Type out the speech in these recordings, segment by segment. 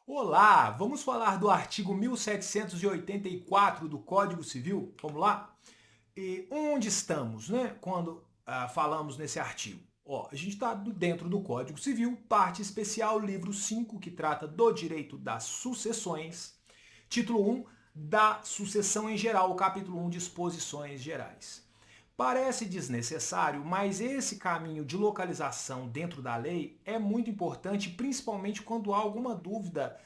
Olá, vamos falar do artigo 1784 do Código Civil? Vamos lá? E onde estamos, né, quando falamos nesse artigo? Ó, a gente está dentro do Código Civil, parte especial, livro 5, que trata do direito das sucessões, título 1, da sucessão em geral, capítulo 1, disposições gerais. Parece desnecessário, mas esse caminho de localização dentro da lei é muito importante, principalmente quando há alguma dúvida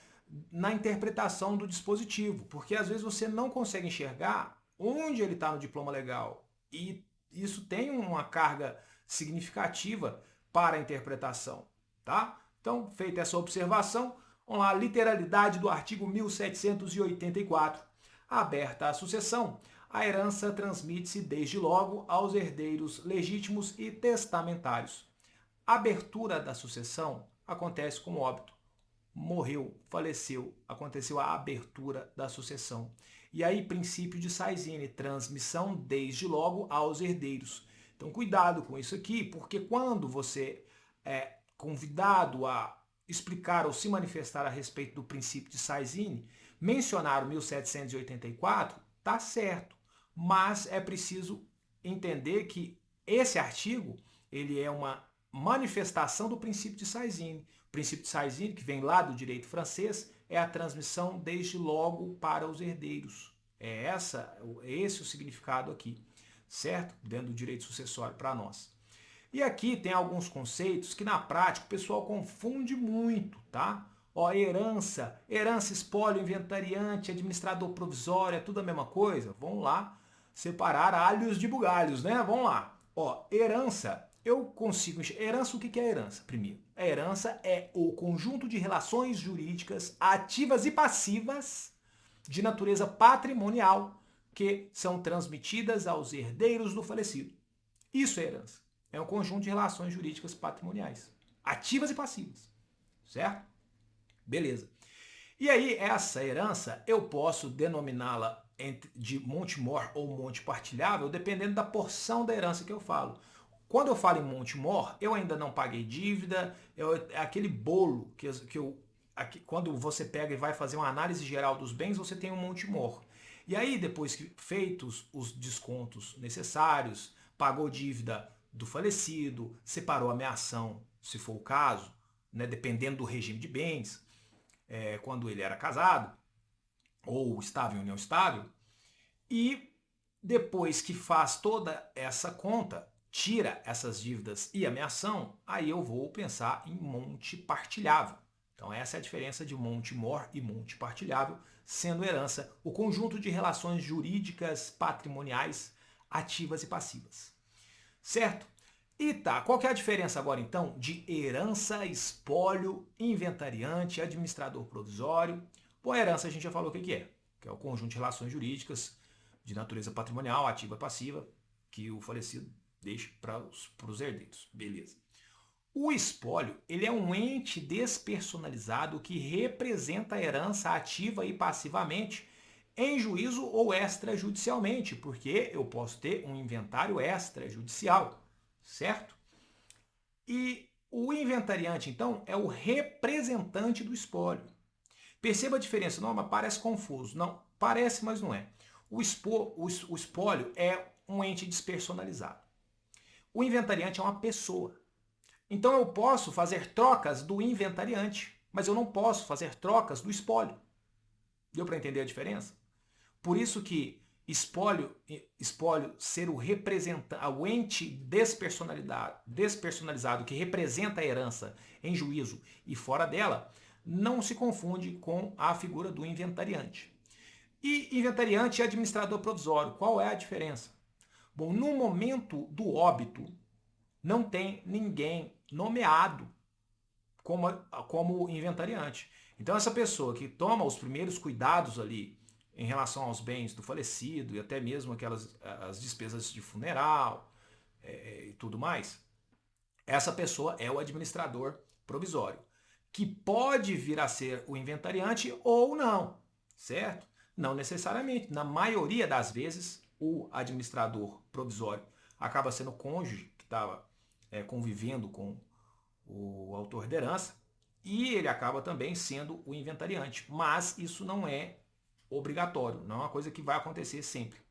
na interpretação do dispositivo, porque às vezes você não consegue enxergar onde ele está no diploma legal e isso tem uma carga significativa para a interpretação, tá? Então, feita essa observação, vamos lá, literalidade do artigo 1784. Aberta a sucessão, a herança transmite-se desde logo aos herdeiros legítimos e testamentários. A abertura da sucessão acontece com óbito. Morreu, faleceu, aconteceu a abertura da sucessão. E aí, princípio de Saizine, transmissão desde logo aos herdeiros. Então, cuidado com isso aqui, porque quando você é convidado a explicar ou se manifestar a respeito do princípio de Saizine, mencionar o 1784 tá certo, mas é preciso entender que esse artigo ele é uma manifestação do princípio de Saizine. O princípio de Saizine, que vem lá do direito francês, é a transmissão desde logo para os herdeiros. É esse o significado aqui, certo? Dentro do direito sucessório para nós. E aqui tem alguns conceitos que na prática o pessoal confunde muito, tá? Ó, herança, espólio, inventariante, administrador provisório, é tudo a mesma coisa? Vamos lá separar alhos de bugalhos, né? Vamos lá. Ó, herança, eu consigo... Herança, o que é herança? Primeiro, a herança é o conjunto de relações jurídicas ativas e passivas de natureza patrimonial que são transmitidas aos herdeiros do falecido. Isso é herança. É um conjunto de relações jurídicas patrimoniais, ativas e passivas, certo? Beleza. E aí, essa herança, eu posso denominá-la de monte mor ou monte partilhável, dependendo da porção da herança que eu falo. Quando eu falo em monte mor, eu ainda não paguei dívida, é aquele bolo quando você pega e vai fazer uma análise geral dos bens, você tem um monte mor. E aí, depois que feitos os descontos necessários, pagou dívida do falecido, separou a meação, se for o caso, né, dependendo do regime de bens, quando ele era casado ou estava em união estável, e depois que faz toda essa conta, tira essas dívidas e ameação, aí eu vou pensar em monte partilhável. Então essa é a diferença de monte mor e monte partilhável, sendo herança o conjunto de relações jurídicas patrimoniais ativas e passivas. Certo? E tá, qual que é a diferença agora então de herança, espólio, inventariante, administrador provisório? Bom, a herança a gente já falou o que que é o conjunto de relações jurídicas de natureza patrimonial, ativa e passiva, que o falecido deixa para os herdeiros. Beleza. O espólio ele é um ente despersonalizado que representa a herança ativa e passivamente em juízo ou extrajudicialmente, porque eu posso ter um inventário extrajudicial, certo? E o inventariante, então, é o representante do espólio. Perceba a diferença, não, mas parece confuso. Não, parece, mas não é. O espólio é um ente despersonalizado. O inventariante é uma pessoa. Então eu posso fazer trocas do inventariante, mas eu não posso fazer trocas do espólio. Deu para entender a diferença? Por isso que espólio ser o representante, o ente despersonalizado que representa a herança em juízo e fora dela, não se confunde com a figura do inventariante. E inventariante e administrador provisório, qual é a diferença? Bom, no momento do óbito, não tem ninguém nomeado como inventariante. Então essa pessoa que toma os primeiros cuidados ali em relação aos bens do falecido e até mesmo aquelas as despesas de funeral e tudo mais, essa pessoa é o administrador provisório, que pode vir a ser o inventariante ou não, certo? Não necessariamente. Na maioria das vezes, o administrador provisório acaba sendo o cônjuge que estava convivendo com o autor da herança, e ele acaba também sendo o inventariante. Mas isso não é obrigatório, não é uma coisa que vai acontecer sempre.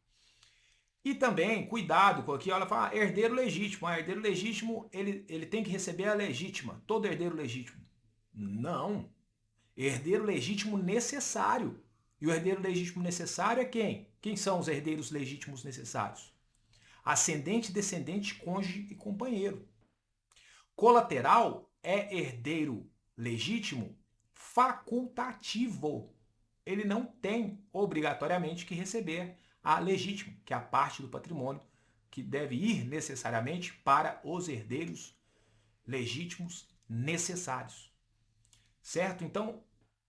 E também, cuidado com aqui, ela fala herdeiro legítimo. Herdeiro legítimo, ele tem que receber a legítima. Todo herdeiro legítimo. Não. Herdeiro legítimo necessário. E o herdeiro legítimo necessário é quem? Quem são os herdeiros legítimos necessários? Ascendente, descendente, cônjuge e companheiro. Colateral é herdeiro legítimo facultativo. Ele não tem obrigatoriamente que receber a legítima, que é a parte do patrimônio que deve ir necessariamente para os herdeiros legítimos necessários. Certo? Então,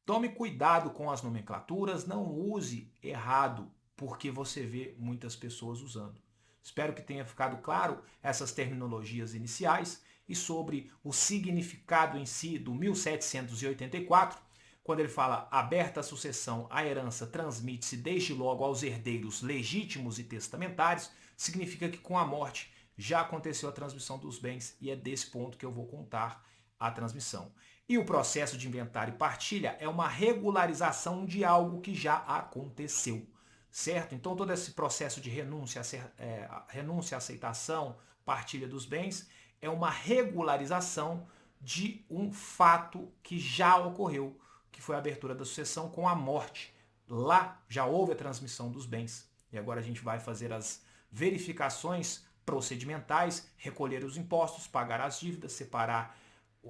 tome cuidado com as nomenclaturas, não use errado, porque você vê muitas pessoas usando. Espero que tenha ficado claro essas terminologias iniciais e sobre o significado em si do 1784, quando ele fala aberta a sucessão, a herança transmite-se desde logo aos herdeiros legítimos e testamentários, significa que com a morte já aconteceu a transmissão dos bens e é desse ponto que eu vou contar a transmissão. E o processo de inventário e partilha é uma regularização de algo que já aconteceu, certo? Então todo esse processo de renúncia, aceitação, partilha dos bens é uma regularização de um fato que já ocorreu, que foi a abertura da sucessão com a morte. Lá já houve a transmissão dos bens. E agora a gente vai fazer as verificações procedimentais, recolher os impostos, pagar as dívidas, separar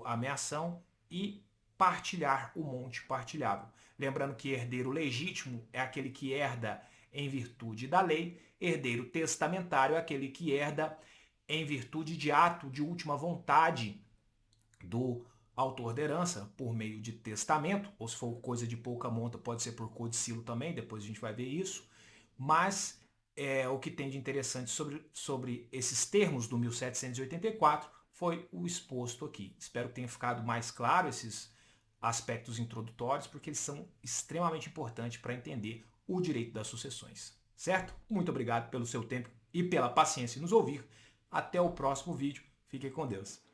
a ameação e partilhar o monte partilhável. Lembrando que herdeiro legítimo é aquele que herda em virtude da lei, herdeiro testamentário é aquele que herda em virtude de ato de última vontade do autor da herança, por meio de testamento, ou se for coisa de pouca monta, pode ser por codicilo também, depois a gente vai ver isso, mas o que tem de interessante sobre esses termos do 1784 foi o exposto aqui. Espero que tenha ficado mais claro esses aspectos introdutórios, porque eles são extremamente importantes para entender o direito das sucessões. Certo? Muito obrigado pelo seu tempo e pela paciência em nos ouvir. Até o próximo vídeo. Fique com Deus.